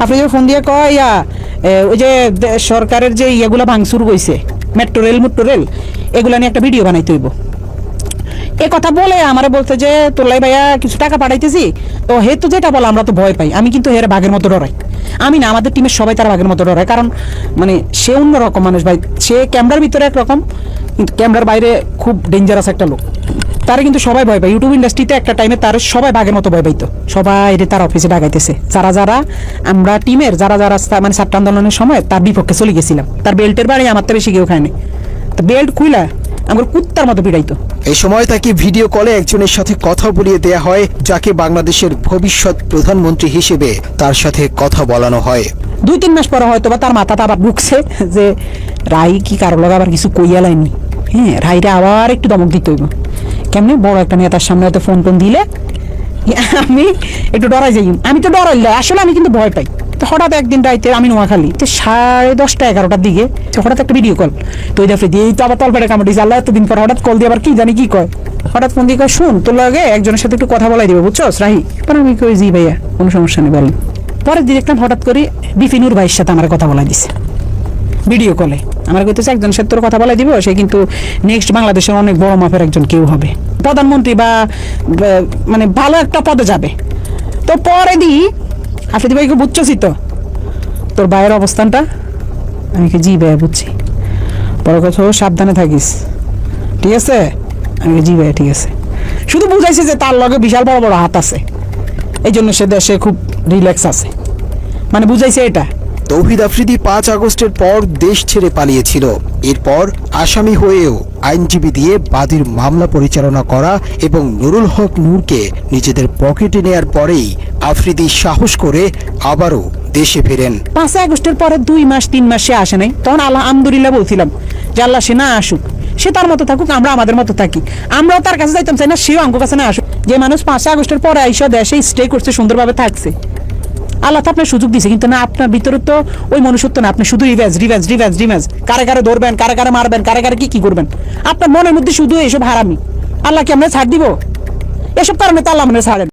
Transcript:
আপনি যে ফোন দিয়ে কয় ওই যে সরকারের যে ইয়েগুলো ভাঙচুর হইছে মেট্রো রেল এগুলা নিয়ে একটা ভিডিও বানাইতে হইব। এ কথা বলে আমারে বলতে যে তোলাই ভাইয়া কিছু টাকা পাঠাইতেছি, তো হে তো যেটা বলে আমরা তো ভয় পাই। আমি কিন্তু হেরে বাঘের মতো ডরাই। আমি না, আমাদের টিমের সবাই তার বাঘের মতো ডরায়, কারণ মানে সে অন্যরকম মানুষ ভাই। সে ক্যামেরার ভিতরে একরকম, কিন্তু ক্যামেরার বাইরে খুব ডেঞ্জারাস একটা লোক। তারা কিন্তু সবাই ভয় পায়। ইউটিউব ইন্ডাস্ট্রিতে একটা টাইমে তার সবাই বাঘের মতো ভয় পাইতো। সবাই তার অফিসে ডাকাইতেছে, যারা আমরা টিমের যারা মানে ছাত্র আন্দোলনের সময় তার বিপক্ষে চলে গেছিলাম। তার বেল্টের বাড়ি আমার তো বেশি কেউ খায়নি। তো বেল্ট খুইলা আমার কুত্তার মতো পিড়াইতো। এই সময় তাকে ভিডিও কলে একজনের সাথে কথা বলিয়ে দেয়া হয়, যাকে বাংলাদেশের ভবিষ্যৎ প্রধানমন্ত্রী হিসেবে তার সাথে কথা বলানো হয়। 2-3 মাস পরে হয়তো বা তার মাথাটা আবার ঢুকছে যে রাই কি কারো লগে আবার কিছু কইয়া লাইনি। হ্যাঁ, রাইটা আবার একটু দমক দিতে হইব। কেমনি বড় একটা নেতার সামনে হয়তো ফোন দিলে আমি একটু ডরাই যাই। আমি তো ডরাইলে আসলে আমি কিন্তু ভয় পাই। তো হঠাৎ একদিন রাইতে আমি নোয়াখালী 10:30 11টার দিকে হঠাৎ একটা ভিডিও কল। তো ওই দেখে দিয়ে তো আবার তলপেটে কামড় দিয়েছে। আল্লাহ এতদিন পর হঠাৎ কল দিয়ে আবার কি জানি কি কয়। হঠাৎ ফোন দিয়ে কয়, শুন তোর লাগে একজনের সাথে একটু কথা বলাই দিবে, বুঝছস রাহি? পরে আমি কই, জি ভাইয়া, কোনো সমস্যা নেই, বলেন। পরে দেখলাম হঠাৎ করে বিপিনুর ভাইয়ের সাথে আমার কথা বলাই দিছে ভিডিও কলে। আমার কইতেছে একজনের সাথে তোর কথা বলাই দিব, সে কিন্তু নেক্সট বাংলাদেশের অনেক বড় মাপের একজন কেউ হবে, প্রধানমন্ত্রী বা মানে ভালো একটা পদে যাবে। তো পরে দি হাফিজ ভাইকে বুঝছি তো তোর ভাইয়ের অবস্থানটা? আমি কি, জি ভাইয়া বুঝছি। পরে কথা, সাবধানে থাকিস, ঠিক আছে? আমি জি ভাইয়া ঠিক আছে। শুধু বুঝাইছে যে তার লগে বিশাল বড় বড় হাত আছে, এই জন্য সে দেশে খুব রিল্যাক্স আছে, মানে বুঝাইছে এটা। তৌহিদ আফ্রিদি 5 আগস্টের পর দেশ ছেড়ে পালিয়েছিল। এরপর আসামি হয়েও আইনজীবী দিয়ে বাদীর মামলা পরিচালনা করা এবং নুরুল হক নূরকে নিজেদের পকেটে নেয়ার পরেই আফ্রিদি সাহস করে আবারও দেশে ফেরেন। 5 আগস্টের পরে 2 মাস 3 মাস সে আসে নাই। তখন আলহামদুলিল্লাহ বলছিলাম যে আল্লাহ সে না আসুক, সে তার মতো থাকুক, আমরা আমাদের মতো থাকি। আমরাও তার কাছে যাইতাম চাই না, সেও আমার কাছে না আসুক। যে মানুষ 5 আগস্টের পরে আইসা দেশে স্টে করছে, সুন্দরভাবে থাকছে, আল্লাহ তো আপনার সুযোগ দিছে, কিন্তু না, আপনার ভিতরে তো ওই মনুষ্যত্ব না। আপনি শুধু রিভেঞ্জ, কারে কারে ধরবেন, কারে কারে মারবেন, কারে কারে কি করবেন। আপনার মনের মধ্যে শুধু এইসব হারামি। আল্লাহ কি আমরা ছাড় দিব? এসব কারণে তো আল্লাহ মনে ছাড়েন।